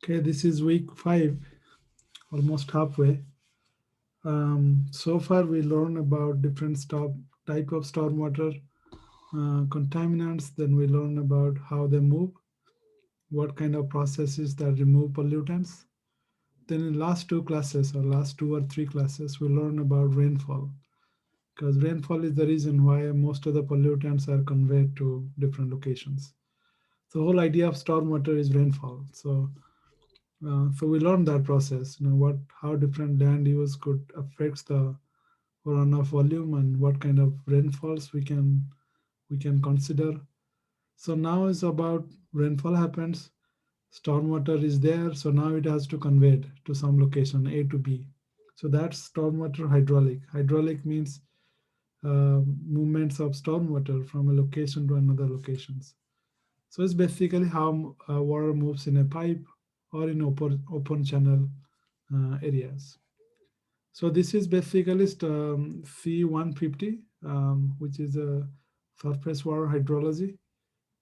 Okay, this is week 5, almost halfway. So far, we learned about different type of stormwater contaminants. Then we learn about how they move, what kind of processes that remove pollutants. Then in last two classes, or last 2 or 3 classes, we learn about rainfall, because rainfall is the reason why most of the pollutants are conveyed to different locations. The whole idea of stormwater is rainfall. So we learned that process. What how different land use could affect the runoff volume and what kind of rainfalls we can consider. So now is about rainfall happens, stormwater is there, so now it has to convey it to some location A to B. So that's stormwater hydraulic. Hydraulic means movements of stormwater from a location to another locations. So it's basically how water moves in a pipe or in open channel areas. So this is basically CEE150, which is a surface water hydrology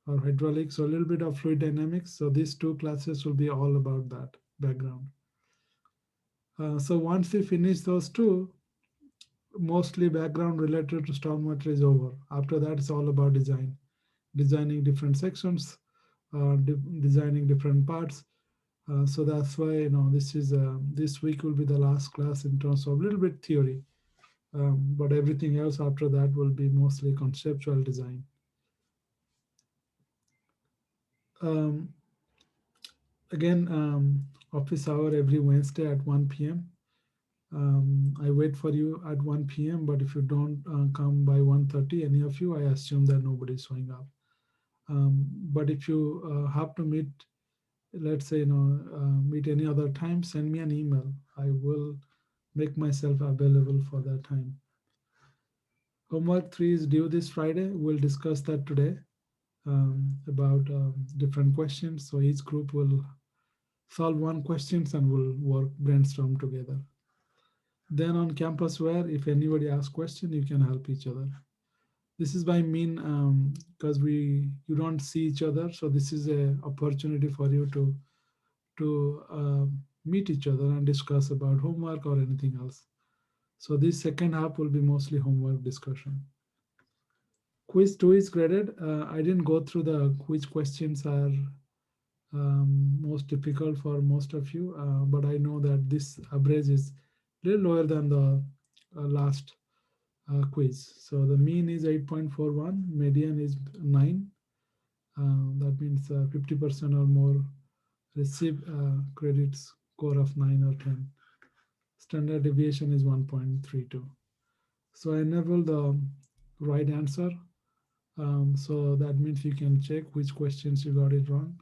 or hydraulics, so a little bit of fluid dynamics. So these 2 classes will be all about that background. So once we finish those two, mostly background related to stormwater is over. After that, it's all about designing different sections, designing different parts. So that's why this week will be the last class in terms of a little bit theory, but everything else after that will be mostly conceptual design. Um, Again, office hour every Wednesday at 1 p.m. I wait for you at 1 p.m. But if you don't come by 1:30, any of you, I assume that nobody's showing up. But if you have to meet, let's say, meet any other time, send me an email. I will make myself available for that time. Homework 3 is due this Friday. We'll discuss that today about different questions. So each group will solve one questions and we'll work brainstorm together. Then on campus where if anybody asks question, you can help each other. This is by mean because we you don't see each other, so this is a opportunity for you to meet each other and discuss about homework or anything else. So this second half will be mostly homework discussion. Quiz 2 is graded. I didn't go through the which questions are most difficult for most of you, but I know that this average is a little lower than the last quiz. So the mean is 8.41, median is 9. That means 50% or more receive credit score of 9 or 10. Standard deviation is 1.32. So I enable the right answer. So that means you can check which questions you got it wrong.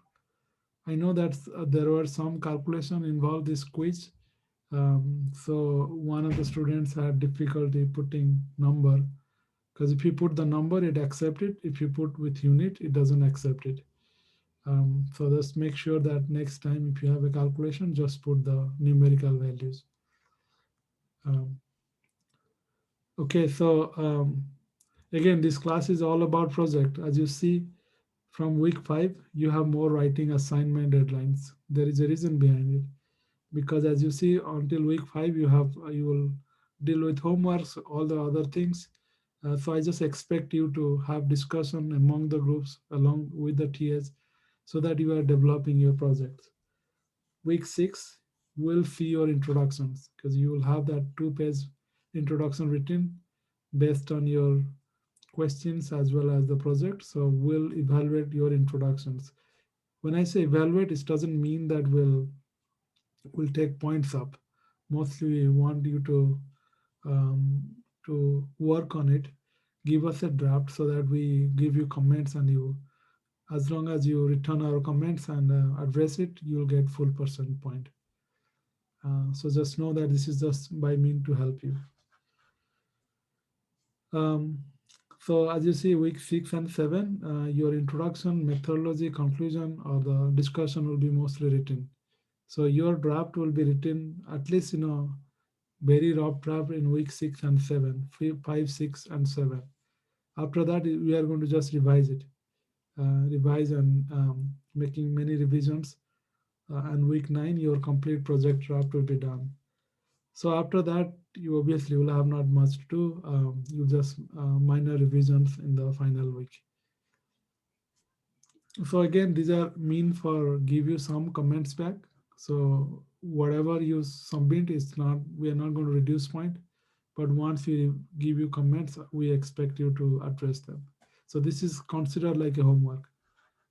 I know that there were some calculation involved this quiz. So one of the students had difficulty putting number, because if you put the number, it accept it. If you put with unit, it doesn't accept it. So just make sure that next time if you have a calculation, just put the numerical values. Um, okay, so again, this class is all about project. As you see, from week 5, you have more writing assignment deadlines. There is a reason behind it, because as you see, until week 5, you will deal with homeworks, all the other things. So I just expect you to have discussion among the groups along with the TAs, so that you are developing your projects. Week 6 will see your introductions, because you will have that 2-page introduction written based on your questions as well as the project. So we'll evaluate your introductions. When I say evaluate, it doesn't mean that we'll take points up. Mostly we want you um, to work on it, give us a draft so that we give you comments, and you, as long as you return our comments and address it, you'll get full percent point. So just know that this is just by mean to help you. Um, so as you see, week 6 and 7, your introduction, methodology, conclusion, or the discussion will be mostly written. So your draft will be written at least very rough draft in week 6 and 7, 5, 6, and 7. After that, we are going to just revise it, revise and making many revisions and week 9 your complete project draft will be done. So after that, you obviously will have not much to do. You just minor revisions in the final week. So again, these are mean for give you some comments back. So whatever you submit is not, we are not going to reduce point, but once we give you comments, we expect you to address them. So this is considered like a homework.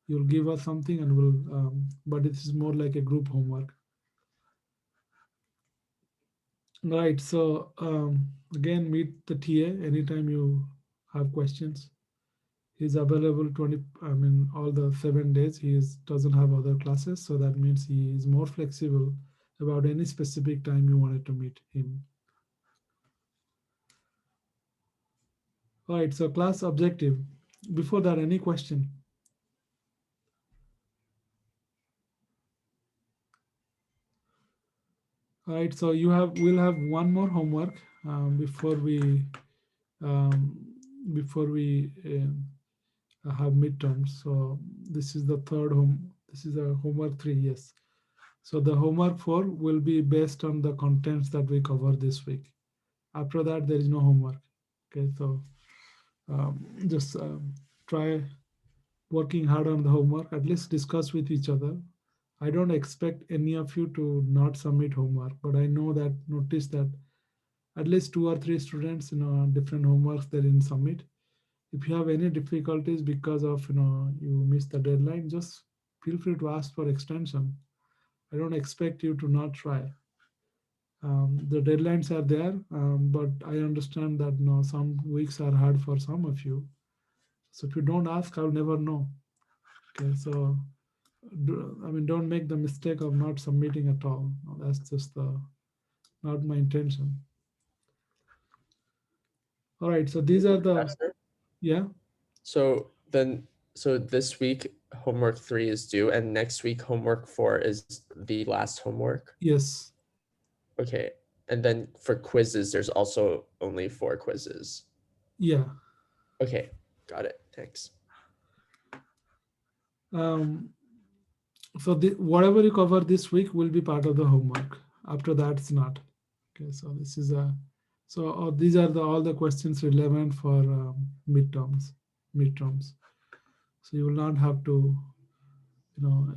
You'll give us something and we'll, but it is more like a group homework. Right. So again, meet the TA anytime you have questions. He's available 20, I mean, all the 7 days. Doesn't have other classes. So that means he is more flexible about any specific time you wanted to meet him. All right. So class objective. Before that, any question? All right. So we'll have one more homework um, before we have midterms. So this is the third home. This is a homework 3. Yes. So the homework 4 will be based on the contents that we cover this week. After that, there is no homework. Okay. So just try working hard on the homework. At least discuss with each other. I don't expect any of you to not submit homework, but I know that notice that at least 2 or 3 students, different homeworks they didn't submit. If you have any difficulties because of you missed the deadline, just feel free to ask for extension. I don't expect you to not try. The deadlines are there, but I understand that some weeks are hard for some of you. So if you don't ask, I'll never know. Okay, so I mean, don't make the mistake of not submitting at all. No, that's just not my intention. All right, so these are the, Professor? yeah. So then, so this week homework 3 is due, and next week homework 4 is the last homework. Yes. Okay, and then for quizzes, there's also only 4 quizzes. Yeah. Okay, got it. Thanks. Um, so whatever you cover this week will be part of the homework. After that, it's not. Okay, so this is a, so these are all the questions relevant for midterms. Midterms. So you will not have to,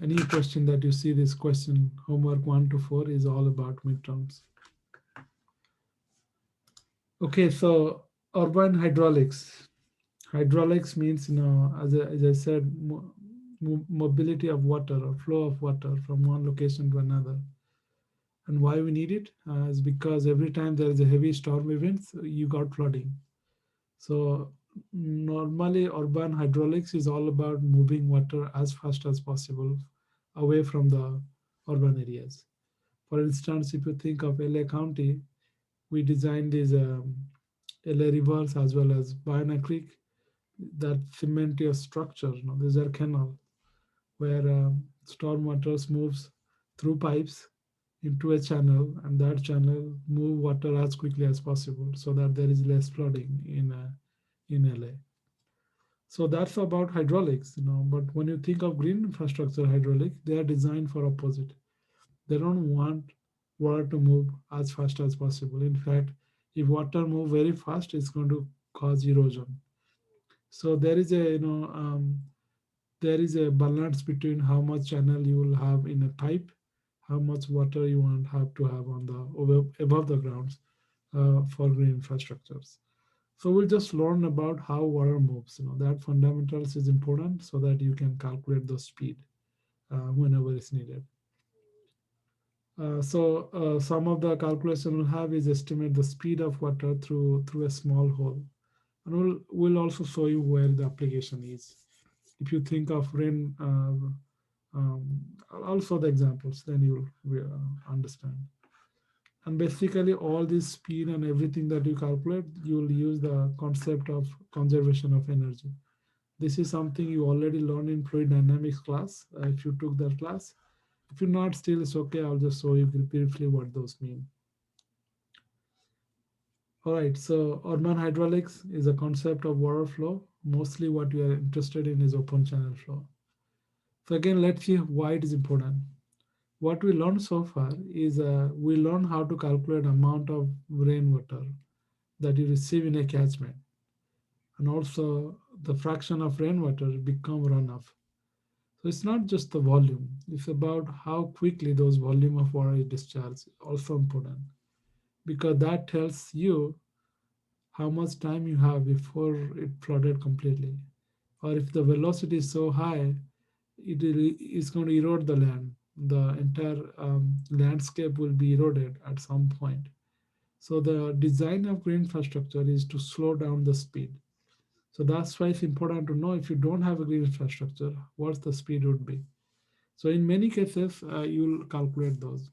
any question that you see this question homework 1 to 4 is all about midterms. Okay, so urban hydraulics. Hydraulics means, as I said, mobility of water or flow of water from one location to another. And why we need it is because every time there is a heavy storm event, you got flooding. So normally urban hydraulics is all about moving water as fast as possible away from the urban areas. For instance, if you think of LA County, we designed these LA rivers as well as Bayana Creek, that cementous structure. These are canal where storm water moves through pipes into a channel, and that channel move water as quickly as possible so that there is less flooding in LA. So that's about hydraulics. But when you think of green infrastructure hydraulic, they are designed for opposite. They don't want water to move as fast as possible. In fact, if water move very fast, it's going to cause erosion. So there is a balance between how much channel you will have in a pipe, how much water you want have to have on the above the grounds for green infrastructures. So we'll just learn about how water moves. That fundamentals is important so that you can calculate the speed whenever it's needed. So some of the calculation we'll have is estimate the speed of water through a small hole, and we'll also show you where the application is. If you think of rain, also the examples, then you'll understand. And basically, all this speed and everything that you calculate, you'll use the concept of conservation of energy. This is something you already learned in fluid dynamics class. If you took that class, if you're not, still it's okay. I'll just show you briefly what those mean. All right, so urban hydraulics is a concept of water flow. Mostly what we are interested in is open channel flow. So again, let's see why it is important. what we learned so far is we learned how to calculate amount of rainwater that you receive in a catchment, and also the fraction of rainwater become runoff. So it's not just the volume; it's about how quickly those volume of water is discharged. Also important because that tells you how much time you have before it flooded completely, or if the velocity is so high, is going to erode the land. The entire landscape will be eroded at some point. So the design of green infrastructure is to slow down the speed. So that's why it's important to know if you don't have a green infrastructure, what the speed would be. So in many cases, you'll calculate those.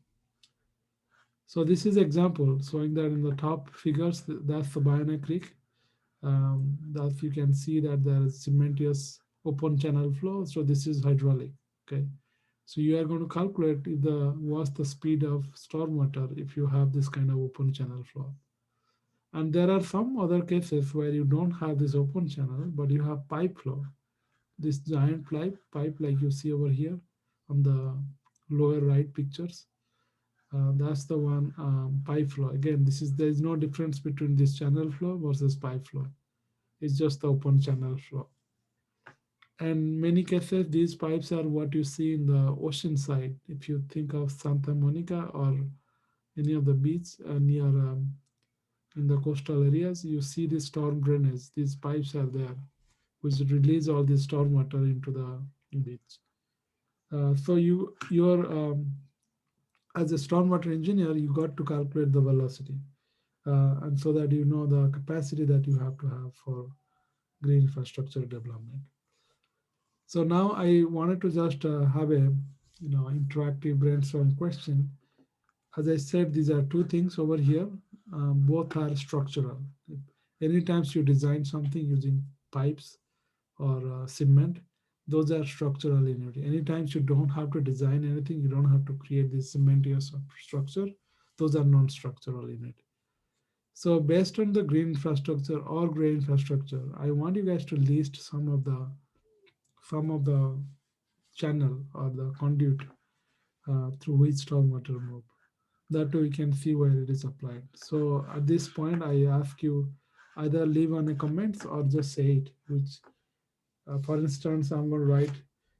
So this is example showing that in the top figures, that's the Bayana Creek. That you can see that there is cementous open channel flow. So this is hydraulic. Okay. So you are going to calculate what's the speed of stormwater if you have this kind of open channel flow. And there are some other cases where you don't have this open channel, but you have pipe flow. This giant pipe like you see over here on the lower right pictures. That's the one pipe flow. Again, there is no difference between this channel flow versus pipe flow. It's just the open channel flow. And many cases, these pipes are what you see in the ocean side. If you think of Santa Monica or any of the beach near in the coastal areas, you see the storm drainage. These pipes are there, which release all the storm water into the beach. So you're as a stormwater engineer, you got to calculate the velocity, and so that you know the capacity that you have to have for green infrastructure development. So now I wanted to just have a interactive brainstorm question. As I said, these are two things over here. Both are structural. Anytime you design something using pipes or cement, those are structural unity. Anytime you don't have to design anything, you don't have to create this cementous structure. Those are non-structural unit. So based on the green infrastructure or gray infrastructure, I want you guys to list some of the channel or the conduit through which stormwater move. That way we can see where it is applied. So at this point, I ask you either leave on a comments or just say it. Which, for instance, I'm going to write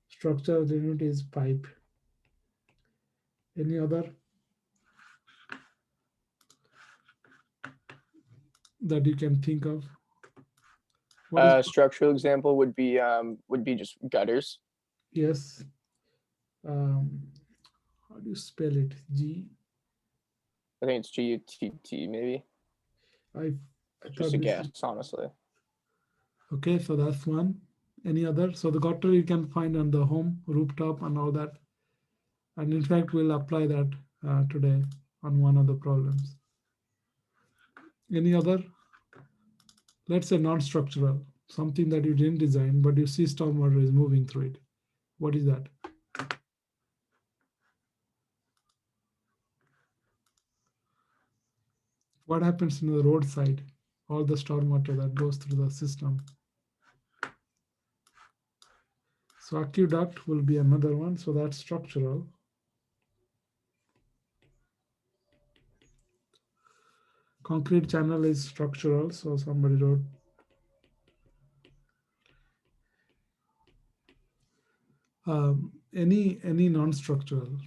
structure unit is pipe. Any other that you can think of? What is Structural example would be just gutters. yes? Um, how do you spell it? I think it's GUTT maybe. I I Just thought a this is guess, honestly. okay. So that's one. Any other? So the gutter you can find on the home rooftop and all that. And in fact, we'll apply that today on one of the problems. Any other? Let's say non-structural, something that you didn't design, but you see stormwater is moving through it. What is that? What happens in the roadside? All the stormwater that goes through the system. So aqueduct will be another one. So that's structural. Concrete channel is structural. So somebody wrote. Any non-structural.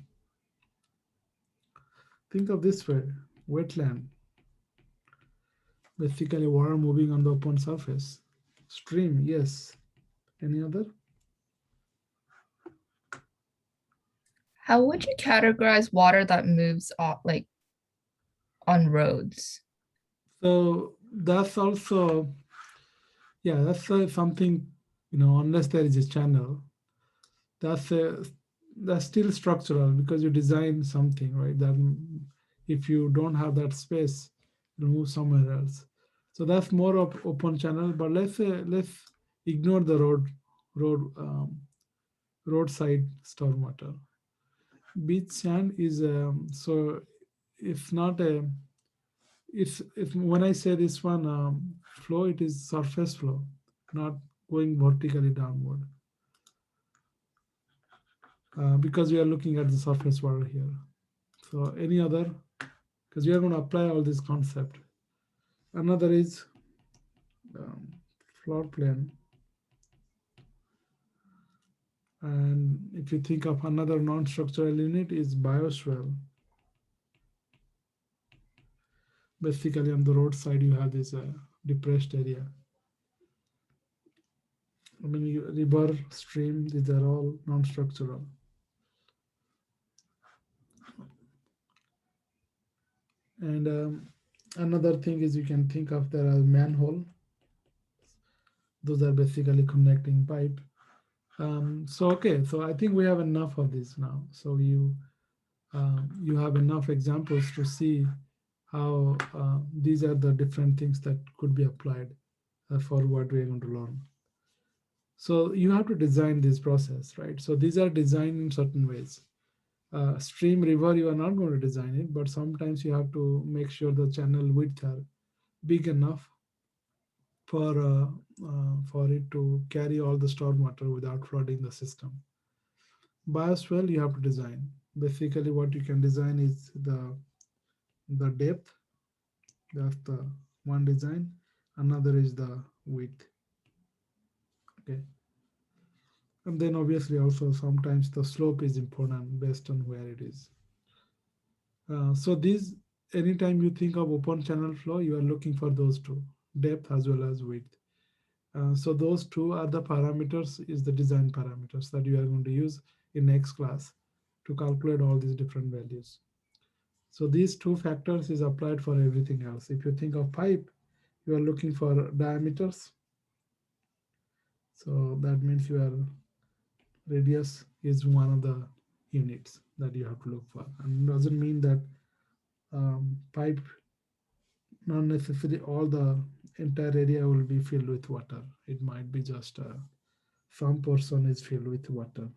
Think of this way: wetland, basically water moving on the open surface. Stream, yes. Any other? How would you categorize water that moves like on roads? So that's also, yeah, that's something, unless there is a channel, that's a, that's still structural because you design something, right? That if you don't have that space, you'll move somewhere else. So that's more of open channel. But let's ignore the road roadside stormwater. Beach sand is so it's not a if when I say this one flow, it is surface flow, not going vertically downward. because we are looking at the surface water here. So any other, because we are going to apply all this concept. Another is floor plane. And if you think of another non-structural unit is bioswale. Basically on the roadside you have this depressed area. I mean, river, stream, these are all non-structural. And another thing is you can think of there are manhole. Those are basically connecting pipe. So okay, so I think we have enough of this now. So you have enough examples to see how these are the different things that could be applied for what we are going to learn. So you have to design this process, right? So these are designed in certain ways. Stream, river, you are not going to design it, but sometimes you have to make sure the channel width are big enough for it to carry all the storm water without flooding the system. Bioswale you have to design. Basically, what you can design is the depth. That's the one design. Another is the width. Okay. And then obviously also sometimes the slope is important based on where it is. So these, anytime you think of open channel flow, you are looking for those two, depth as well as width. So those two are the parameters, is the design parameters that you are going to use in next class to calculate all these different values. So these two factors is applied for everything else. If you think of pipe, you are looking for diameters. So that means your radius is one of the units that you have to look for. And doesn't mean that pipe, not necessarily all the entire area will be filled with water. It might be just some portion is filled with water.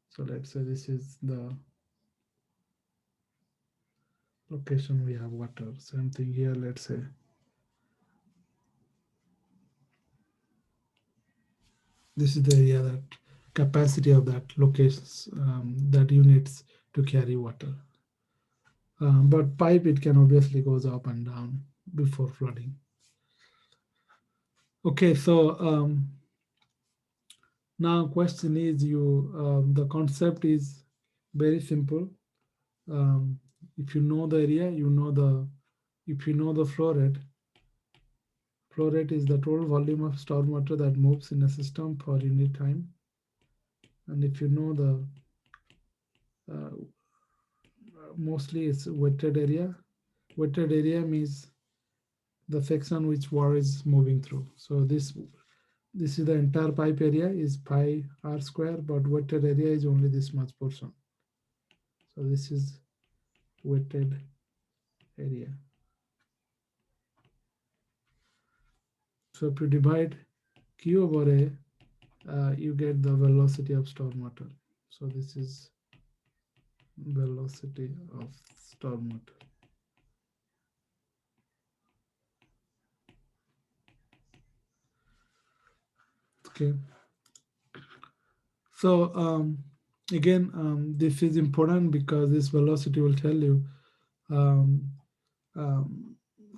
So let's say this is the location we have water. Same thing here, let's say. This is the area that capacity of that locations, that units to carry water. But pipe, it can obviously goes up and down before flooding. Okay, so now question is the concept is very simple. If you know the area, if you know the flow rate is the total volume of stormwater that moves in a system per unit time. And if you know the mostly it's wetted area. Wetted area means the section which water is moving through. So this is the entire pipe area is pi r square, but wetted area is only this much portion. So this is wetted area. So if you divide Q over A, you get the velocity of stormwater. So this is velocity of stormwater. Okay. So again, this is important because this velocity will tell you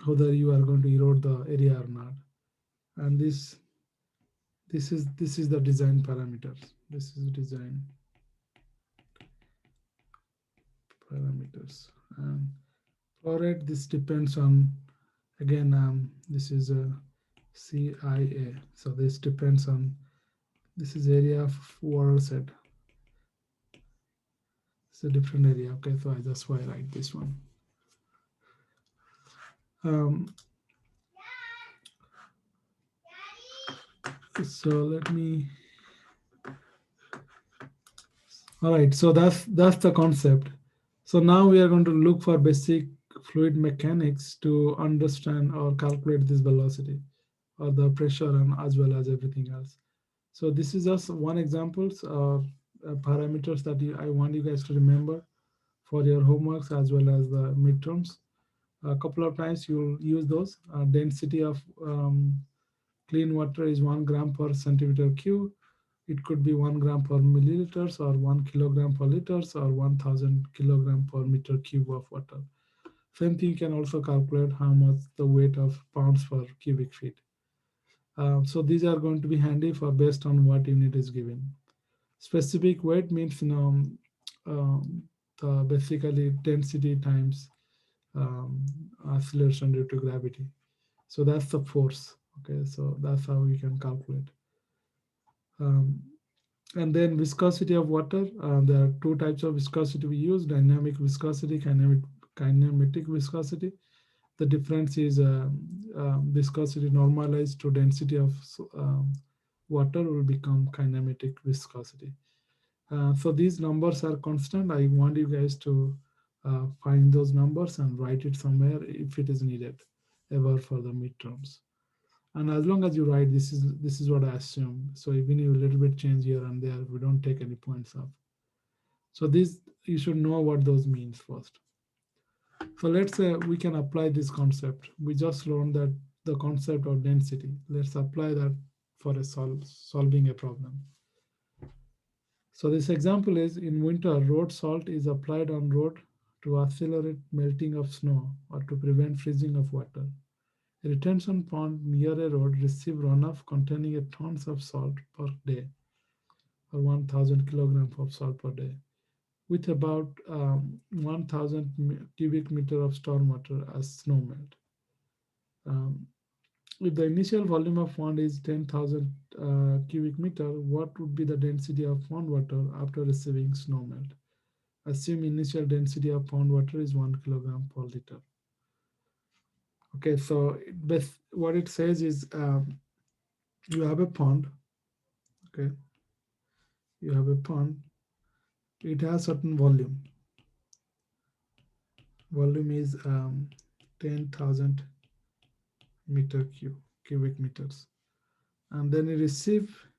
whether you are going to erode the area or not. And this is the design parameters. This is design parameters. And flow rate, this depends on, again, this is a CIA. So this depends on, this is area of water set. It's a different area. Okay, so that's why I write this one. So let me. All right, so that's the concept. So now we are going to look for basic fluid mechanics to understand or calculate this velocity or the pressure and as well as everything else. So this is just one examples of parameters that I want you guys to remember for your homeworks as well as the midterms. A couple of times you'll use those. Density of clean water is 1 gram per centimeter cube. it could be 1 gram per milliliters or 1 kilogram per liters or 1000 kilogram per meter cube of water. Same thing, you can also calculate how much the weight of pounds per cubic feet. So these are going to be handy for based on what unit is given. Specific weight means the basically density times acceleration due to gravity. So that's the force. Okay, so that's how we can calculate. And then viscosity of water. There are two types of viscosity we use: dynamic viscosity, kinematic viscosity. The difference is viscosity normalized to density of water will become kinematic viscosity. So these numbers are constant. I want you guys to find those numbers and write it somewhere if it is needed ever for the midterms. And as long as you write, this is what I assume. So even you a little bit change here and there, we don't take any points off. So this, you should know what those means first. So let's say we can apply this concept. We just learned that the concept of density. Let's apply that for a solving a problem. So this example is: in winter, road salt is applied on road to accelerate melting of snow or to prevent freezing of water. A retention pond near a road receives runoff containing a tons of salt per day, or 1000 kilograms of salt per day, with about 1000 cubic meter of stormwater as snow melt. If the initial volume of pond is 10,000 cubic meter, what would be the density of pond water after receiving snow melt? Assume initial density of pond water is 1 kilogram per liter. Okay, so what it says is you have a pond. Okay, you have a pond. It has certain volume. Volume is 10,000 cubic meters, and then you receive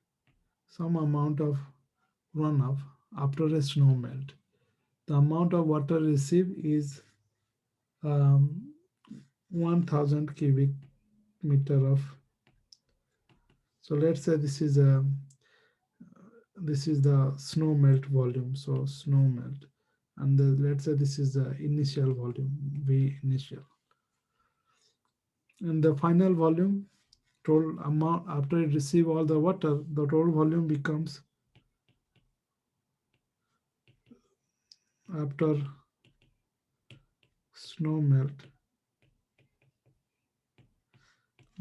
some amount of runoff after a snow melt. The amount of water received is 1000 cubic meter of. So let's say this is the snow melt volume. So snow melt, and let's say this is the initial volume, V initial, and the final volume, total amount after it receive all the water, the total volume becomes, after snow melt,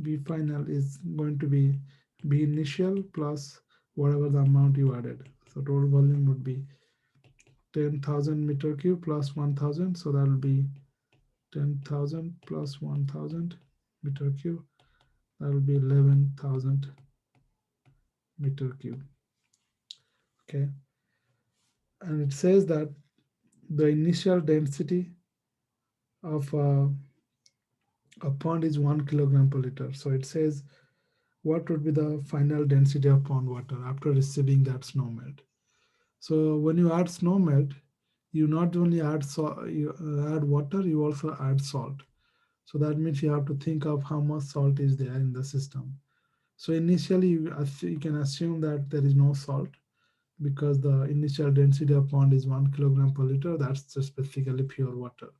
B final is going to be B initial plus whatever the amount you added. So total volume would be 10,000 meter cube plus 1000. So that will be 10,000 plus 1000 meter cube. That will be 11,000 meter cube. Okay. And it says that the initial density of a pond is 1 kilogram per liter. So it says what would be the final density of pond water after receiving that snow melt. So when you add snow melt, you not only add add water, you also add salt. So that means you have to think of how much salt is there in the system. So initially, you can assume that there is no salt because the initial density of pond is 1 kilogram per liter. That's just basically pure water.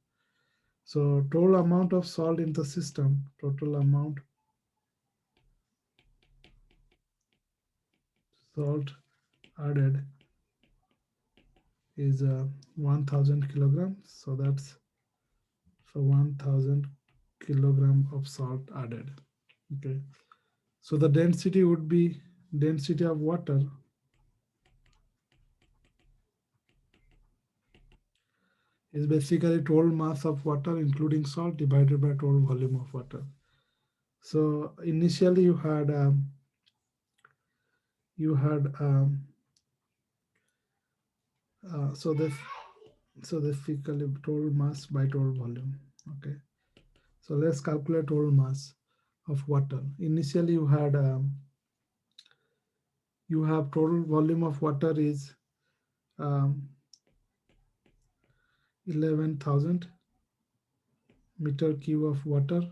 So total amount of salt in the system, total amount salt added is 1000 kilograms. So that's 1000 kilogram of salt added. Okay. So the density would be density of water is basically total mass of water including salt divided by total volume of water. So initially you had so basically total mass by total volume. Okay. So let's calculate total mass of water. Initially you had you have total volume of water is 11,000 meter cube of water,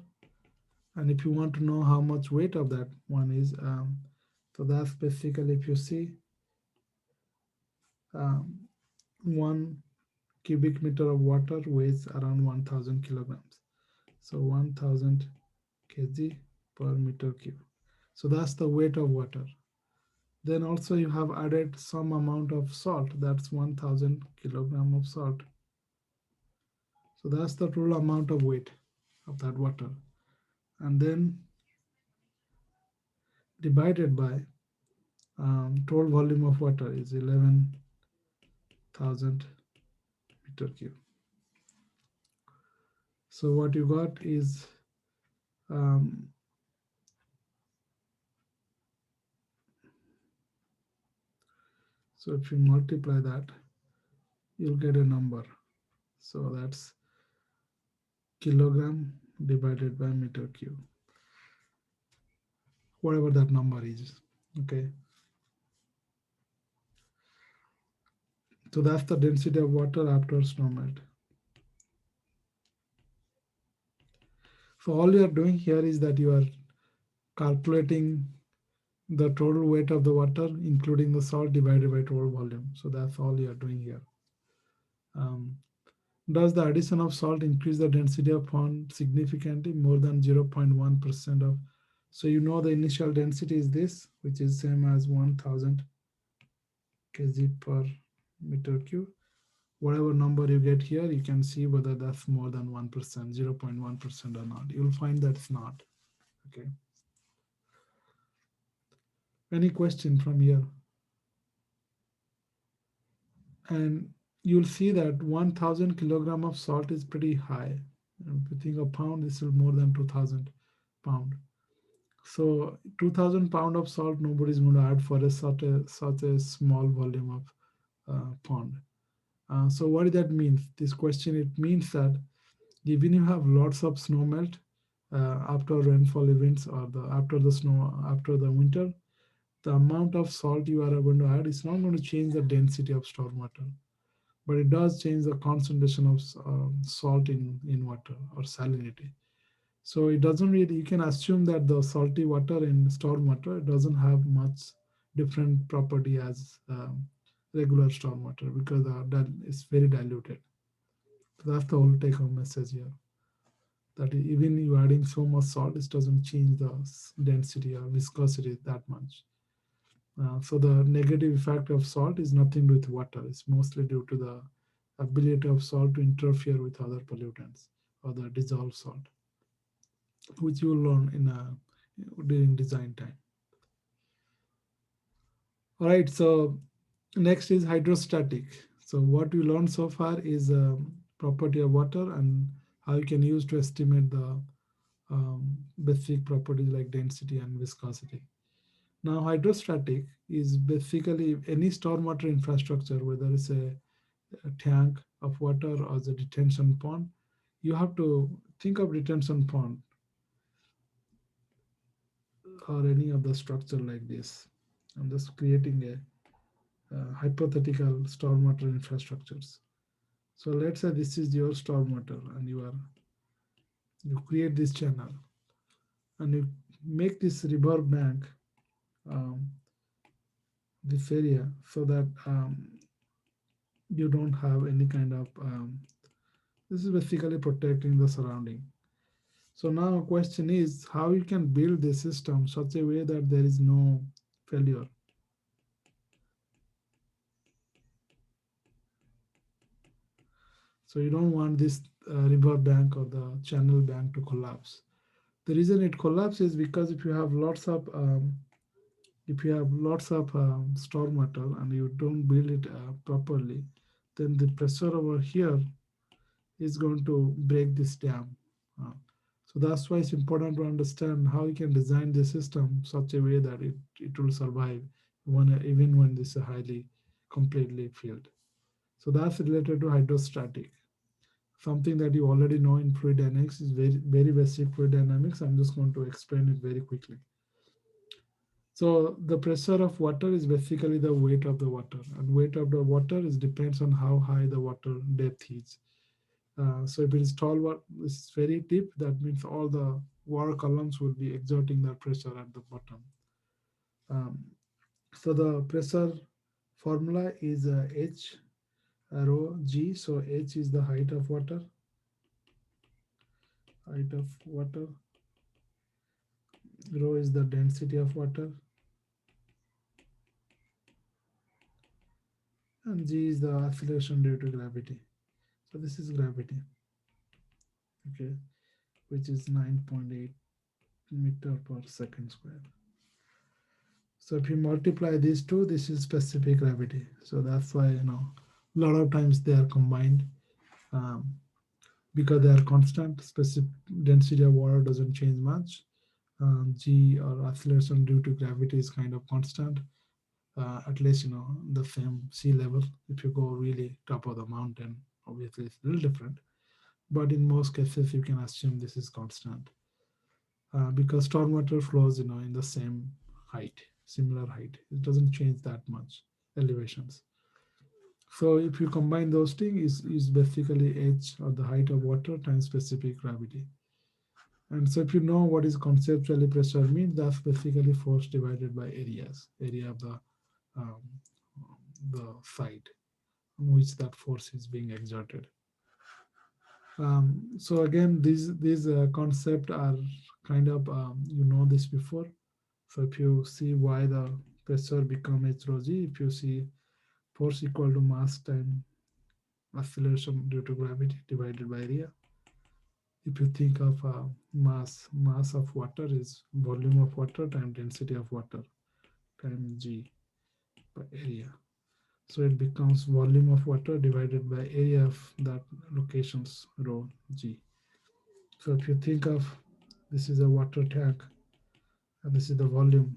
and if you want to know how much weight of that one is, so that's basically, if you see, Um, 1 cubic meter of water weighs around 1000 kilograms. So 1000 kg per meter cube. So that's the weight of water. Then also you have added some amount of salt. That's 1000 kilogram of salt. So that's the total amount of weight of that water. And then divided by total volume of water is 11,000 meter cube. So what you got is um, so if you multiply that, you'll get a number. So that's kilogram divided by meter cube, whatever that number is. Okay. So that's the density of water after snow melt. So all you are doing here is that you are calculating the total weight of the water, including the salt, divided by total volume. So that's all you are doing here. Does the addition of salt increase the density of pond significantly, more than 0.1% of? So you know the initial density is this, which is same as 1000 kg per meter cube. Whatever number you get here, you can see whether that's more than 1%, 0.1% or not. You'll find that it's not. Okay. Any question from here? And you'll see that 1000 kilogram of salt is pretty high. If you think a pound, this is more than 2000 pound. So 2000 pound of salt, nobody's going to add for such a small volume of pond. So what does that mean? This question, it means that even you have lots of snow melt after rainfall events or after the snow, after the winter, the amount of salt you are going to add is not going to change the density of stormwater, but it does change the concentration of salt in water or salinity. So it doesn't really, you can assume that the salty water in storm water, it doesn't have much different property as regular storm water because it's very diluted. So that's the whole take home message here. That even you adding so much salt, it doesn't change the density or viscosity that much. So the negative effect of salt is nothing to do with water. It's mostly due to the ability of salt to interfere with other pollutants or the dissolved salt, which you will learn during design time. All right, so next is hydrostatic. So what we learned so far is property of water and how you can use to estimate the basic properties like density and viscosity. Now hydrostatic is basically any stormwater infrastructure, whether it's a tank of water or the detention pond. You have to think of detention pond or any of the structure like this. I'm just creating a hypothetical stormwater infrastructures. So let's say this is your stormwater and you create this channel and you make this river bank, this area, so that you don't have any kind of this is basically protecting the surrounding. So now question is how you can build the system such a way that there is no failure. So you don't want this river bank or the channel bank to collapse. The reason it collapses is because if you have lots of storm water and you don't build it properly, then the pressure over here is going to break this dam. So that's why it's important to understand how you can design the system such a way that it will survive even when this is highly completely filled. So that's related to hydrostatic. Something that you already know in fluid dynamics is very, very basic fluid dynamics. I'm just going to explain it very quickly. So the pressure of water is basically the weight of the water, and weight of the water is depends on how high the water depth is. So if it is tall water, it's very deep. That means all the water columns will be exerting their pressure at the bottom. Um, so the pressure formula is H rho G. So H is the height of water. Height of water. Rho is the density of water. And G is the acceleration due to gravity. So this is gravity, okay, which is 9.8 meter per second square. So if you multiply these two, this is specific gravity. So that's why, a lot of times they are combined because they are constant. Specific density of water doesn't change much. G, or acceleration due to gravity, is kind of constant. At least the same sea level. If you go really top of the mountain, obviously it's a little different, but in most cases you can assume this is constant because stormwater flows in the same height, similar height. It doesn't change that much elevations. So if you combine those things, is basically H, or the height of water, times specific gravity. And so if you know what is conceptually pressure means, that's basically force divided by area of the site on which that force is being exerted. So again, these concepts are kind of you know this before. So if you see why the pressure become H rho G, if you see force equal to mass time acceleration due to gravity divided by area. If you think of mass of water is volume of water times density of water times G by area. So it becomes volume of water divided by area of that locations, rho G. So if you think of this is a water tank and this is the volume,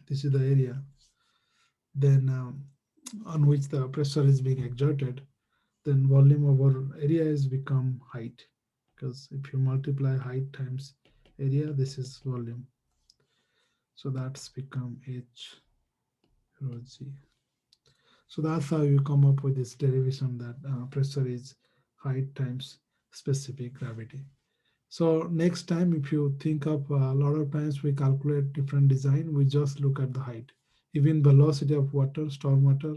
this is the area, then on which the pressure is being exerted, then volume over area is become height, because if you multiply height times area, this is volume. So that's become H rho G. So that's how you come up with this derivation that pressure is height times specific gravity. So next time, if you think of a lot of times we calculate different design, we just look at the height. Even velocity of water, storm water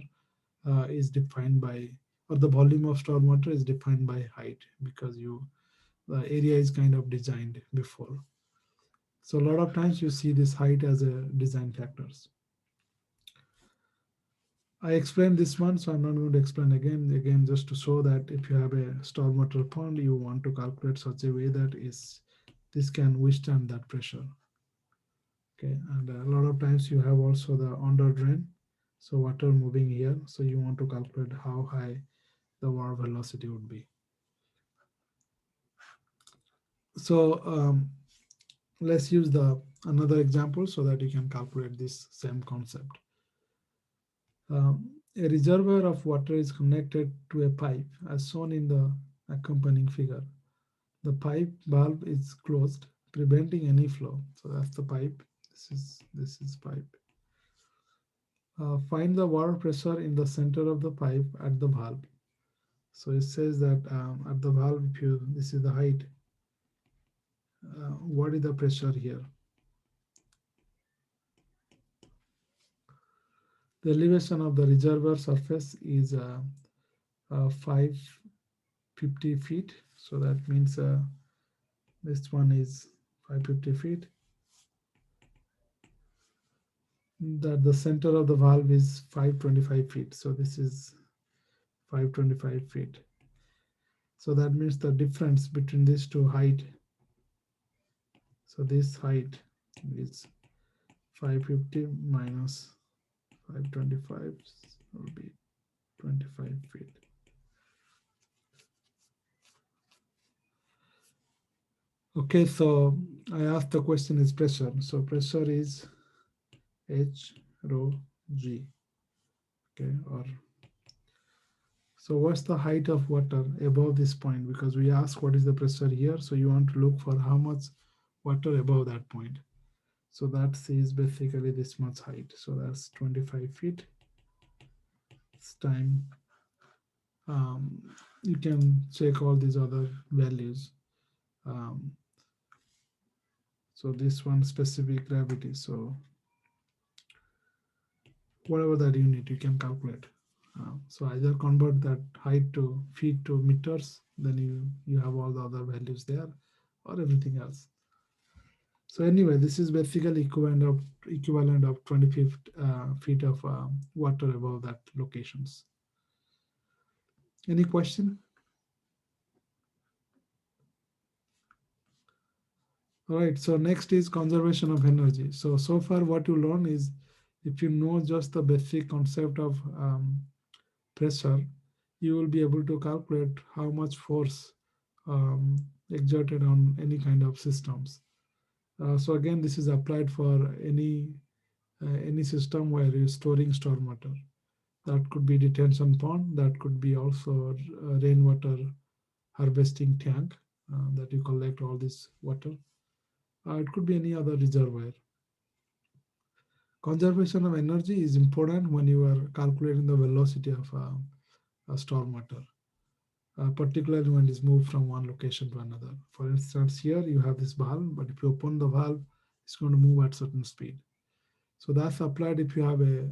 is defined by, or the volume of storm water is defined by height, because the area is kind of designed before. So a lot of times you see this height as a design factors. I explained this one, so I'm not going to explain again, just to show that if you have a stormwater pond, you want to calculate such a way that this can withstand that pressure. Okay, and a lot of times you have also the under drain, so water moving here, so you want to calculate how high the water velocity would be. So let's use another example so that you can calculate this same concept. A reservoir of water is connected to a pipe as shown in the accompanying figure. The pipe valve is closed, preventing any flow. So that's the pipe. This is pipe. Find the water pressure in the center of the pipe at the valve. So it says that at the valve, this is the height. What is the pressure here? The elevation of the reservoir surface is 550 feet. So that means this one is 550 feet. That the center of the valve is 525 feet. So this is 525 feet. So that means the difference between these two height. So this height is 550 minus 525 will be 25 feet. Okay, so I asked the question is pressure. So pressure is H rho G. Okay, or so what's the height of water above this point? Because we asked what is the pressure here. So you want to look for how much water above that point. So that is basically this much height. So that's 25 feet. It's time. You can check all these other values. So this one specific gravity. So whatever that unit you can calculate. So either convert that height to feet to meters, then you have all the other values there, or everything else. So anyway, this is basically equivalent of 25 feet of water above that locations. Any question? All right, so next is conservation of energy. So far what you learn is, if you know just the basic concept of pressure, you will be able to calculate how much force um, exerted on any kind of systems. So again, this is applied for any system where you're storing stormwater. That could be detention pond, that could be also rainwater harvesting tank that you collect all this water. It could be any other reservoir. Conservation of energy is important when you are calculating the velocity of stormwater, particularly when it's moved from one location to another. For instance, here you have this valve, but if you open the valve, it's going to move at certain speed. So that's applied if you have a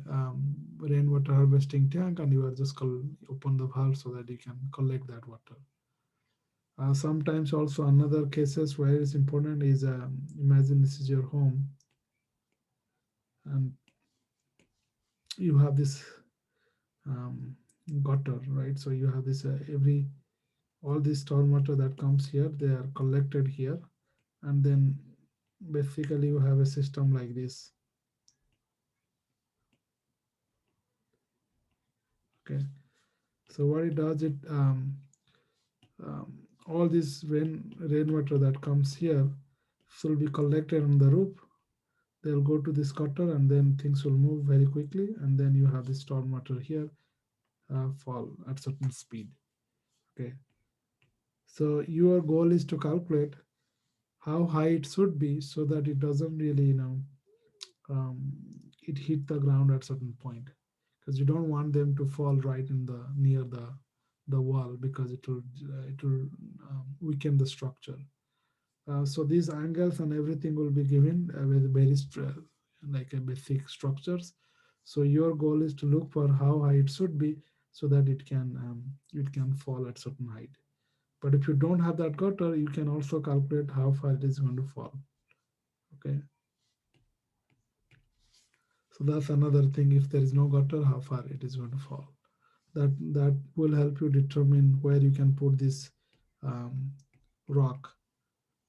rainwater harvesting tank and you are just open the valve so that you can collect that water. Sometimes also another cases where it's important is, imagine this is your home and you have this gutter, right? So you have this all this stormwater that comes here, they are collected here, and then basically you have a system like this. Okay, so what it does, all this rainwater that comes here will be collected on the roof. They'll go to this gutter and then things will move very quickly, and then you have this stormwater here fall at certain speed. Okay, so your goal is to calculate how high it should be so that it doesn't really, um, it hit the ground at certain point, because you don't want them to fall right in the near the wall, because it will weaken the structure. So these angles and everything will be given with very like a basic structures. So your goal is to look for how high it should be so that it can fall at certain height. But if you don't have that gutter, you can also calculate how far it is going to fall. Okay. So that's another thing. If there is no gutter, how far it is going to fall. That will help you determine where you can put this rock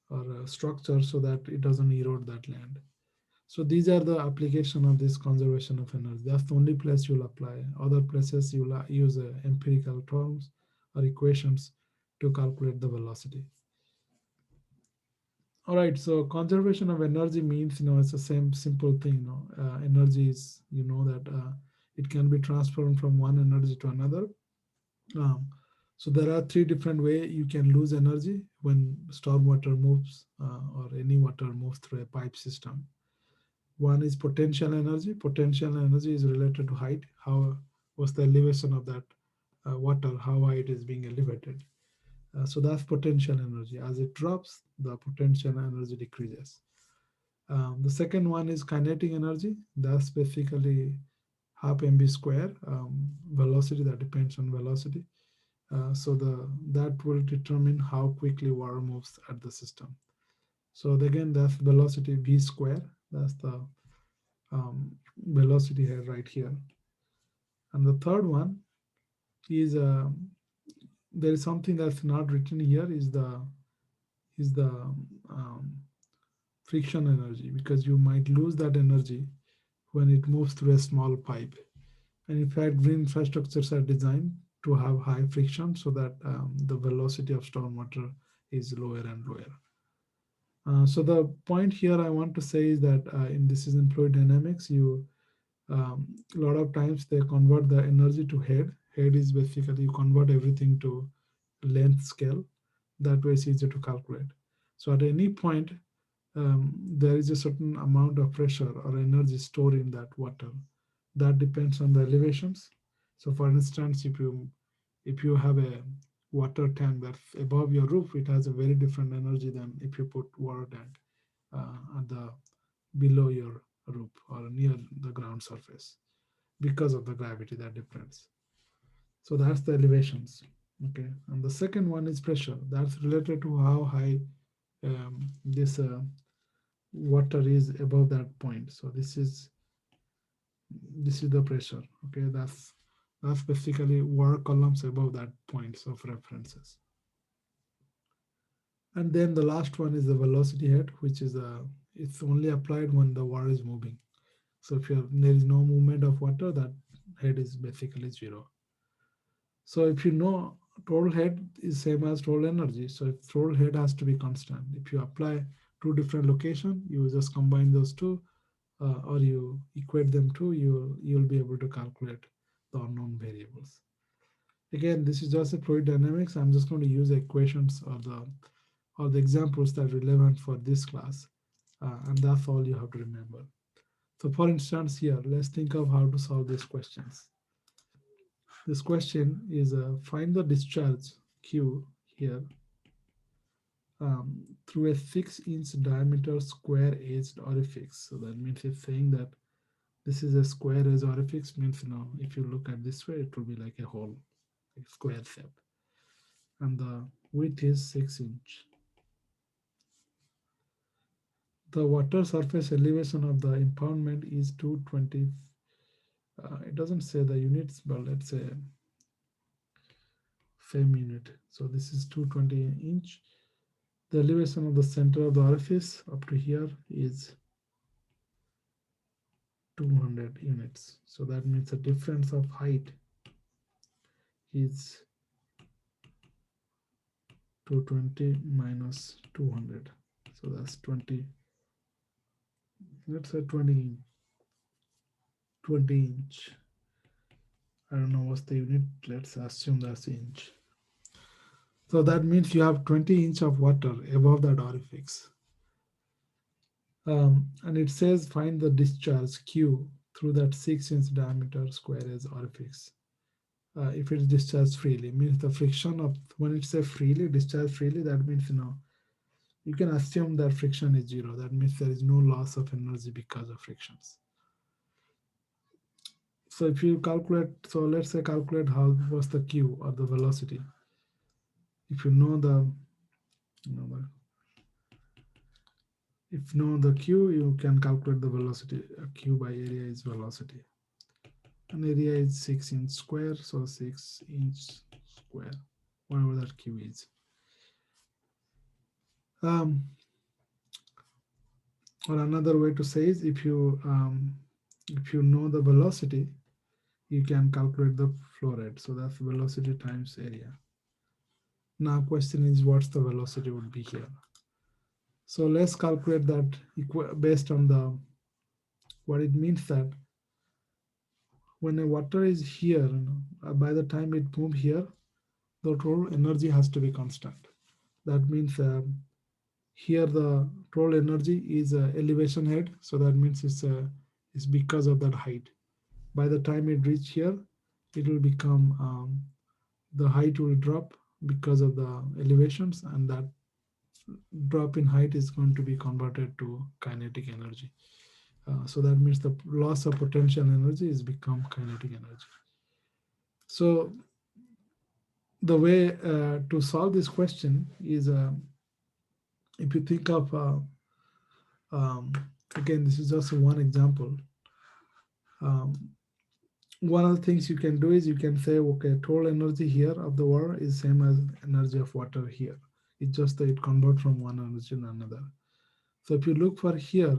or structure so that it doesn't erode that land. So these are the application of this conservation of energy. That's the only place you'll apply. Other places you'll use empirical terms or equations to calculate the velocity. All right, so conservation of energy means, it's the same simple thing. Energy is, that it can be transformed from one energy to another. So there are three different ways you can lose energy when storm water moves or any water moves through a pipe system. One is potential energy. Potential energy is related to height. How was the elevation of that water, how high it is being elevated. So that's potential energy. As it drops, the potential energy decreases. The second one is kinetic energy. That's basically half mv square, velocity that depends on velocity. So that will determine how quickly water moves at the system. So again, that's velocity v square. That's the velocity here right here. And the third one is there is something that's not written here, is the um, friction energy, because you might lose that energy when it moves through a small pipe. And in fact, green infrastructures are designed to have high friction so that the velocity of stormwater is lower and lower. So the point here I want to say is that this is in fluid dynamics, a lot of times they convert the energy to head. Head is basically you convert everything to length scale. That way it's easier to calculate. So at any point, there is a certain amount of pressure or energy stored in that water. That depends on the elevations. So for instance, if you have a water tank that's above your roof, it has a very different energy than if you put water tank at the below your roof or near the ground surface. because of the gravity, that difference. So that's the elevations. Okay, and the second one is pressure. That's related to how high this water is above that point. So this is the pressure. Okay, that's basically water columns above that points of references. And then the last one is the velocity head, which is it's only applied when the water is moving. So if there is no movement of water, that head is basically zero. So if you know total head is same as total energy, so if total head has to be constant. If you apply two different location, you just combine those two, or you equate them to, you'll be able to calculate the unknown variables. Again, this is just a fluid dynamics. I'm just going to use equations or the examples that are relevant for this class, and that's all you have to remember. So for instance, here, let's think of how to solve these questions. This question is find the discharge Q here through a 6-inch diameter square edged orifice. So that means it's saying that this is a square edge orifice, means if you look at this way, it will be like a hole, like square shape. And the width is 6 inch. The water surface elevation of the impoundment is 220. It doesn't say the units, but let's say same unit. So this is 220 inch. The elevation of the center of the orifice up to here is 200 units. So that means the difference of height is 220 minus 200. So that's 20. Let's say 20 inch. I don't know what's the unit. Let's assume that's inch. So that means you have 20 inch of water above that orifice. And it says find the discharge Q through that 6-inch diameter square edge orifice. If it is discharged freely, means the friction of, when it says freely, discharge freely, that means you can assume that friction is zero. That means there is no loss of energy because of frictions. So if you calculate, so let's say calculate how was the Q or the velocity. If you know the if you know the Q, you can calculate the velocity. Q by area is velocity. And area is 6-inch square, so 6-inch square, whatever that Q is. Or another way to say is if you know the velocity, you can calculate the flow rate. So that's velocity times area. Now question is what's the velocity would be here. So let's calculate that based on the what it means that when a water is here, by the time it moves here, the total energy has to be constant. That means here the total energy is elevation head, so that means it's because of that height. By the time it reach here, it will become the height will drop because of the elevations, and that drop in height is going to be converted to kinetic energy. So that means the loss of potential energy is become kinetic energy. So the way to solve this question is if you think of again, this is just one example. One of the things you can do is you can say, okay, total energy here of the water is same as energy of water here. It's just that it converts from one energy to another. So if you look for here,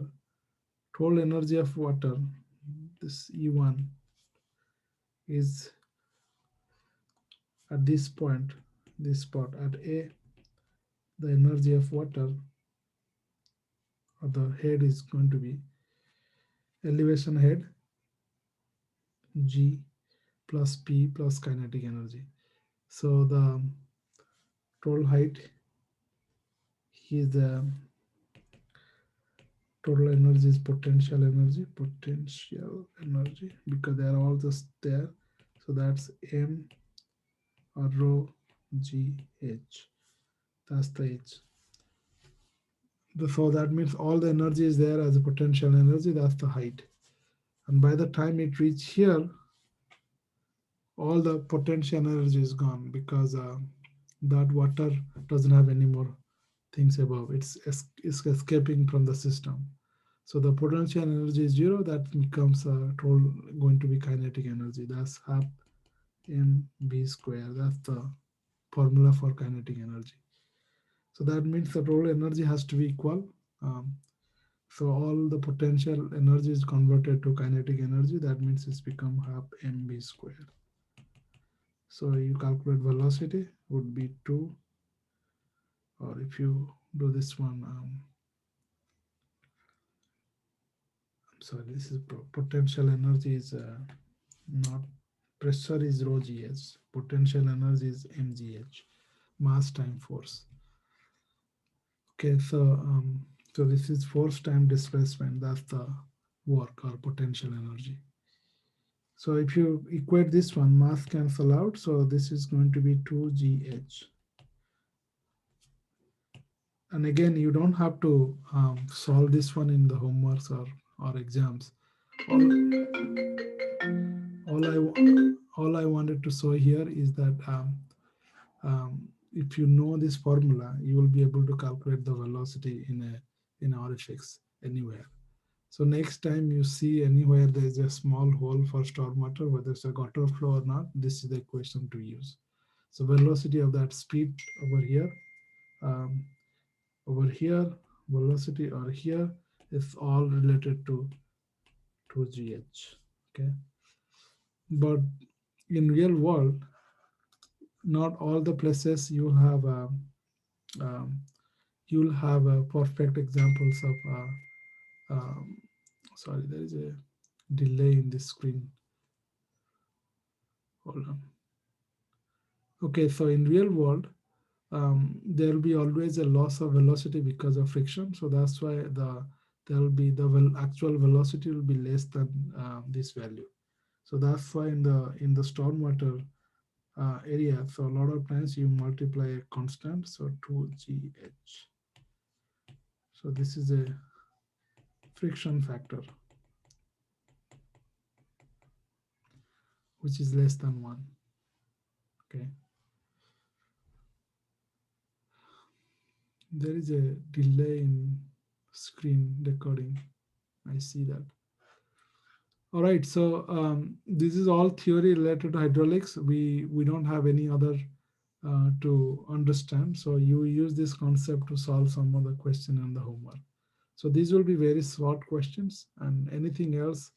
total energy of water, this E1 is at this point, this spot at A, the energy of water or the head is going to be elevation head G plus P plus kinetic energy. So the total height is the total energy is potential energy, because they are all just there. So that's M or rho G H. That's the H. So that means all the energy is there as a potential energy. That's the height. And by the time it reach here, all the potential energy is gone because that water doesn't have any more things above. It's escaping from the system. So the potential energy is zero. That becomes going to be kinetic energy. That's half mv square. That's the formula for kinetic energy. So that means the total energy has to be equal. Um, so all the potential energy is converted to kinetic energy. That means it's become half mv square. So you calculate velocity would be 2, or if you do this one, I'm sorry, this is potential energy is not, pressure is rho gh, potential energy is mgh, mass time force. Okay, so this is force time displacement. That's the work or potential energy. So if you equate this one, mass cancel out. So this is going to be 2gh. And again, you don't have to solve this one in the homeworks or exams. All I wanted to show here is that if you know this formula, you will be able to calculate the velocity in RFX anywhere. So next time you see anywhere there is a small hole for stormwater, whether it's a gutter flow or not, this is the equation to use. So velocity of that speed um, over here, velocity or here is all related to 2gh. Okay, but in real world, not all the places um, you'll have perfect examples of. Sorry, there is a delay in the screen. Hold on. Okay, so in real world, there will be always a loss of velocity because of friction. So that's why there will be the actual velocity will be less than this value. So that's why in the stormwater area, so a lot of times you multiply a constant, so 2gh. So this is a friction factor, which is less than 1. Okay. There is a delay in screen recording. I see that. All right, so this is all theory related to hydraulics. We don't have any other to understand. So you use this concept to solve some of the question in the homework. So these will be very short questions, and anything else,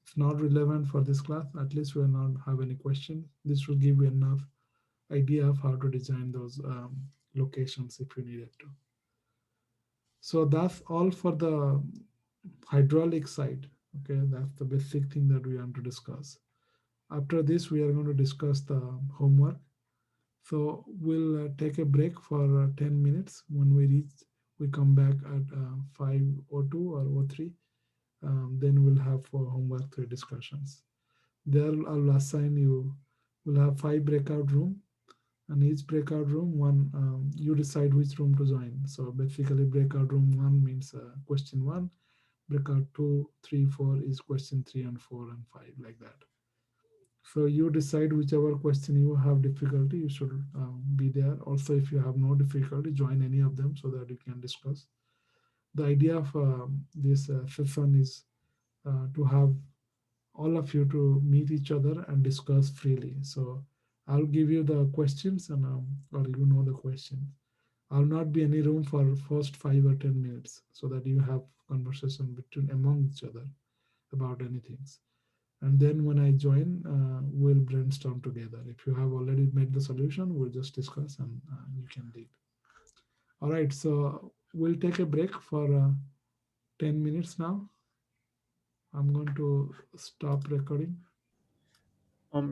if not relevant for this class, at least we will not have any question. This will give you enough idea of how to design those locations if you needed to. So that's all for the hydraulic side. Okay, that's the basic thing that we want to discuss. After this, we are going to discuss the homework. So we'll take a break for 10 minutes. When we come back at 5:02 or 03. Then we'll have for homework 3 discussions. There I'll assign you, we'll have 5 breakout room, and each breakout room, you decide which room to join. So basically breakout room 1 means question 1, breakout 2, 3, 4 is question 3 and 4 and 5, like that. So you decide whichever question you have difficulty, you should be there. Also, if you have no difficulty, join any of them so that you can discuss. The idea of this session is to have all of you to meet each other and discuss freely. So I'll give you the questions and or you know the questions. I'll not be any room for first 5 or 10 minutes so that you have conversation between among each other about anything. And then when I join, we'll brainstorm together. If you have already made the solution, we'll just discuss and you can lead. All right, so we'll take a break for 10 minutes now. I'm going to stop recording.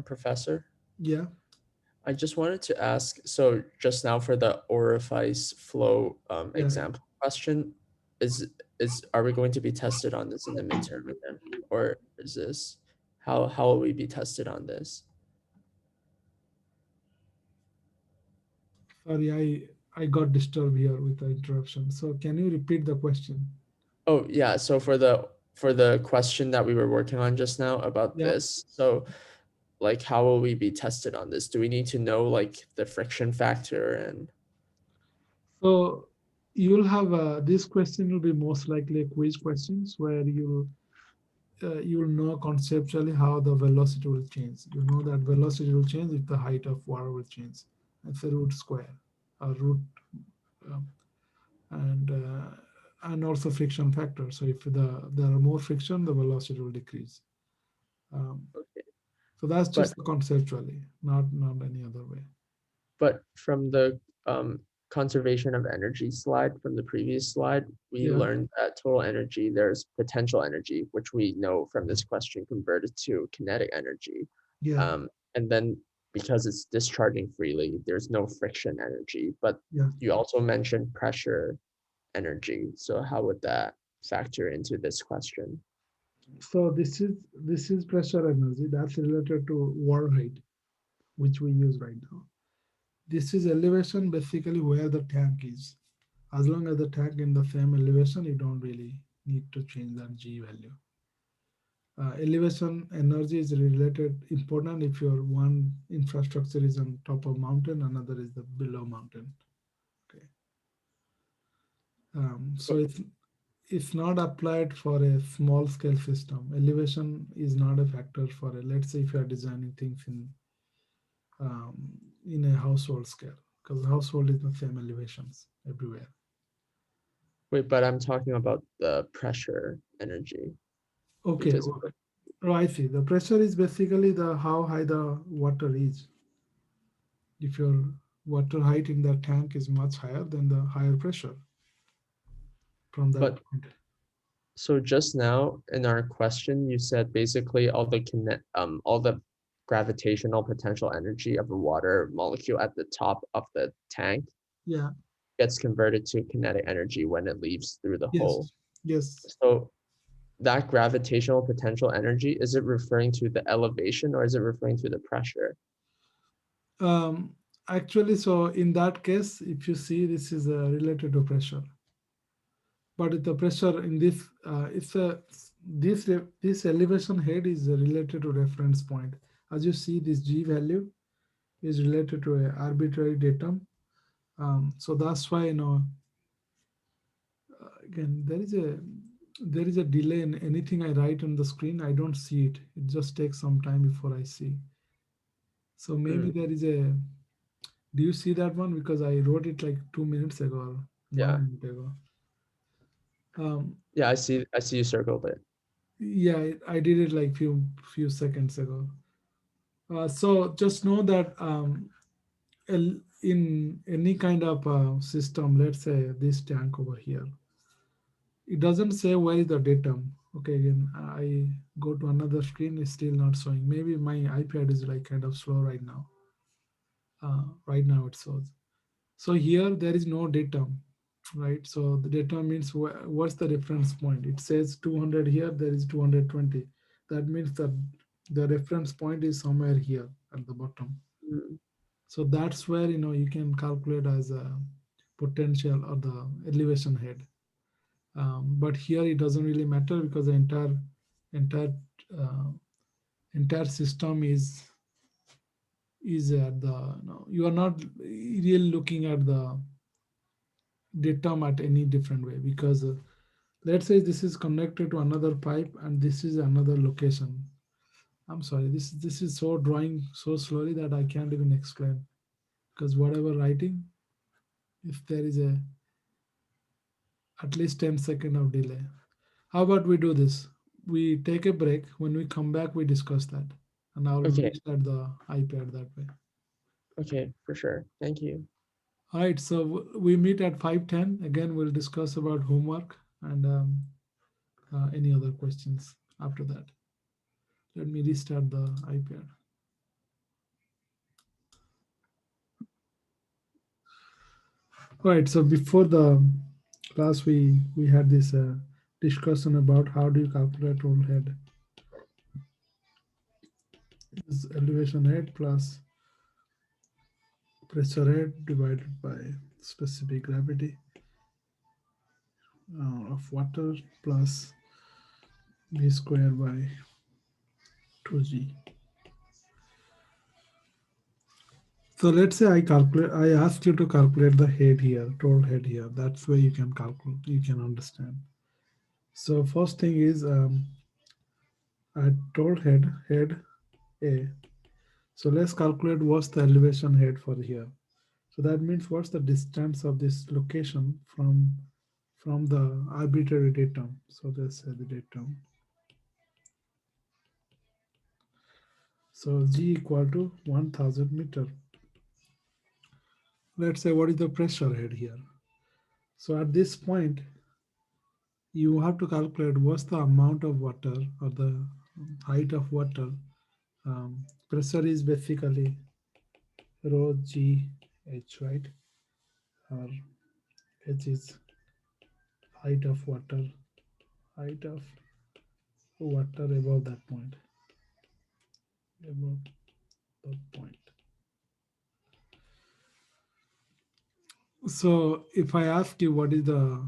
Professor, Yeah. I just wanted to ask, so just now for the orifice flow Yeah. example question, are we going to be tested on this in the midterm again? Or is this, how will we be tested on this? Sorry, I got disturbed here with the interruption. So can you repeat the question? Oh yeah, so for the for the question that we were working on just now about Yeah. this. So like how will we be tested on this? Do we need to know like the friction factor and So you'll have this question will be most likely a quiz questions where you'll know conceptually how the velocity will change. You know that velocity will change if the height of water will change. It's a root square, a root, um, and also friction factor. So if there are more friction, the velocity will decrease. okay. So that's But just conceptually, not any other way. But from the conservation of energy slide from the previous slide, we Yeah. learned that total energy, there's potential energy, which we know from this question converted to kinetic energy. Yeah. And then because it's discharging freely, there's no friction energy. But Yeah. you also mentioned pressure energy. So how would that factor into this question? So this is pressure energy that's related to water height, which we use right now. This is elevation, basically where the tank is. As long as the tank in the same elevation, you don't really need to change that G value. Elevation energy is related important if your one infrastructure is on top of mountain, another is the below mountain. Okay. So it's not applied for a small scale system. Elevation is not a factor for a, let's say if you are designing things in a household scale, because household is the same elevations everywhere. Wait, but I'm talking about the pressure energy. Okay, Because okay. Oh, I see. The pressure is basically the how high the water is. If your water height in the tank is much higher, then the higher pressure from that But point. so just now in our question, you said basically all the gravitational potential energy of a water molecule at the top of the tank Yeah. gets converted to kinetic energy when it leaves through the hole. Yes. Yes. So that gravitational potential energy, is it referring to the elevation or is it referring to the pressure? Um, Actually, so in that case, if you see this is related to pressure, but the pressure in this, it's a this elevation head is related to reference point. As you see, this G value is related to a arbitrary datum. So that's why again there is a delay in anything I write on the screen. I don't see it. It just takes some time before I see. So maybe Mm, there is a. Do you see that one? Because I wrote it like 2 minutes ago or one yeah. minute ago. Yeah, I see you circled it. Yeah, I did it like few seconds ago. So just know that in any kind of system, let's say this tank over here, it doesn't say where is the datum. Okay, again, I go to another screen, it's still not showing. Maybe my iPad is like kind of slow right now. Right now it shows. So here there is no datum, right? So the datum means what's the reference point? It says 200 here, there is 220. That means that the reference point is somewhere here at the bottom. Mm, So that's where you can calculate as a potential or the elevation head. But here it doesn't really matter because the entire uh, entire system is at the you are not really looking at the datum at any different way because let's say this is connected to another pipe and this is another location. I'm sorry, this is so drawing so slowly that I can't even explain because whatever writing, if there is a at least 10-second of delay. How about we do this? We take a break. When we come back, we discuss that. And I'll okay, restart the iPad that way. okay, for sure. Thank you. All right, so we meet at 5:10. Again, we'll discuss about homework and any other questions after that. Let me restart the iPad. All right, so before the class, we had this discussion about how do you calculate roll head. This elevation head plus pressure head divided by specific gravity of water plus V square by 2G. So let's say I asked you to calculate the head here, total head here. That's where you can calculate, you can understand. So first thing is I told head A. So let's calculate what's the elevation head for here. So that means what's the distance of this location from the arbitrary datum. So let's say the datum. So G equal to 1000 meter. Let's say what is the pressure head here. So at this point, you have to calculate what's the amount of water or the height of water. Pressure is basically rho G H, right? Or H is height of water above that point. Above that point. So if I ask you what is the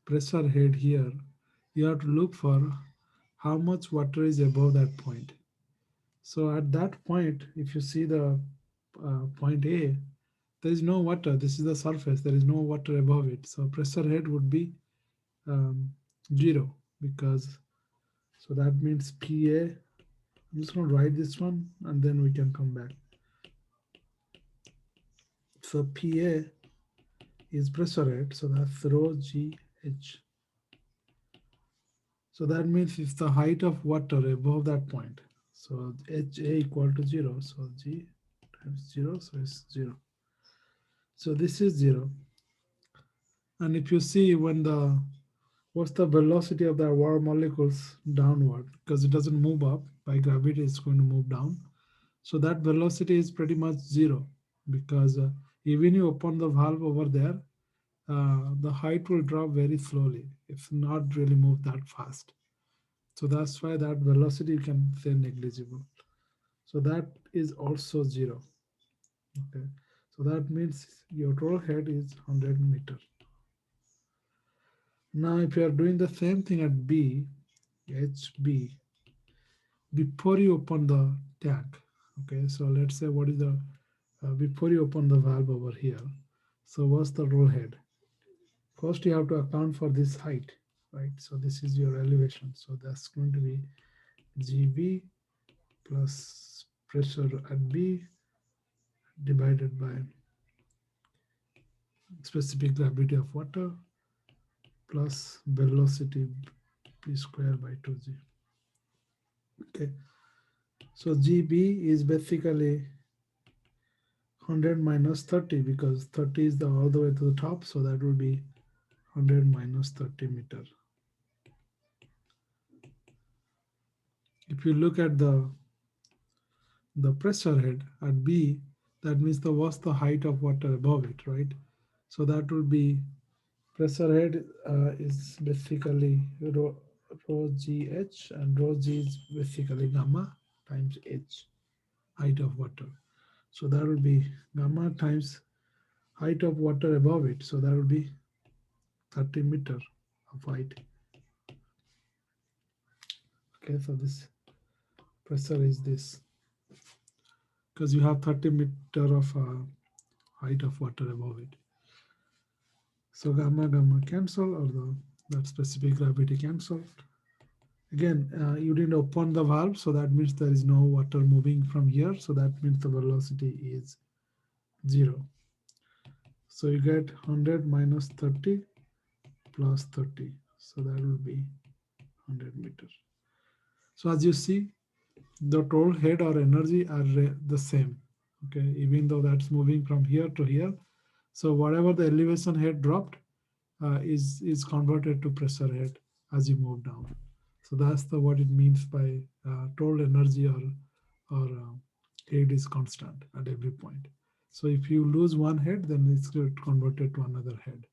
pressure head here, you have to look for how much water is above that point. So at that point, if you see the point A, there is no water. This is the surface. There is no water above it. So pressure head would be 0 because, so that means PA. I'm just going to write this one and then we can come back. So PA is pressure head. So that's rho GH. So that means it's the height of water above that point. So HA equal to 0. So G times 0. So it's 0. So this is 0. And if you see when what's the velocity of the water molecules downward, because it doesn't move up by gravity, it's going to move down. So that velocity is pretty much 0 because even you open the valve over there, the height will drop very slowly. It's not really move that fast. So that's why that velocity you can say negligible. So that is also 0. Okay. So that means your total head is 100 meters. Now, if you are doing the same thing at B, HB, before you open the tank, okay, so let's say what is the, before you open the valve over here, so what's the roll head? First, you have to account for this height, right? So this is your elevation. So that's going to be GB plus pressure at B divided by specific gravity of water plus velocity p square by 2g. Okay, so GB is basically 100 minus 30 because 30 is all the way to the top, so that will be 100 minus 30 meter. If you look at the pressure head at B, that means what's the height of water above it, right? So that will be pressure head is basically rho GH, and rho G is basically gamma times H, height of water. So that will be gamma times height of water above it. So that will be 30 meter of height. Okay, so this pressure is this because you have 30 meter of height of water above it. So gamma cancel, or that specific gravity cancel. Again, you didn't open the valve, so that means there is no water moving from here. So that means the velocity is 0. So you get 100 minus 30 plus 30. So that will be 100 meters. So as you see, the total head or energy are the same. Okay, even though that's moving from here to here. So whatever the elevation head dropped is converted to pressure head as you move down. So that's what it means by total energy or head is constant at every point. So if you lose one head, then it's converted to another head.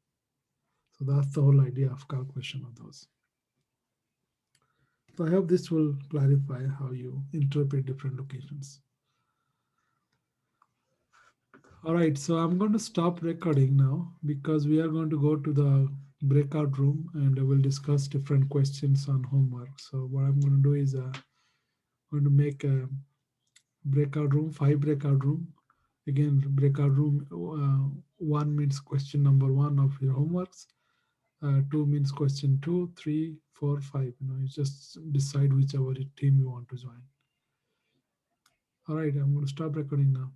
So that's the whole idea of calculation of those. So I hope this will clarify how you interpret different locations. All right, so I'm going to stop recording now because we are going to go to the breakout room and we'll discuss different questions on homework. So what I'm going to do is going to make a breakout room, 5 breakout room. Again, breakout room 1 means question number 1 of your homeworks. 2 means question 2, 3, 4, 5. You just decide whichever team you want to join. All right, I'm going to stop recording now.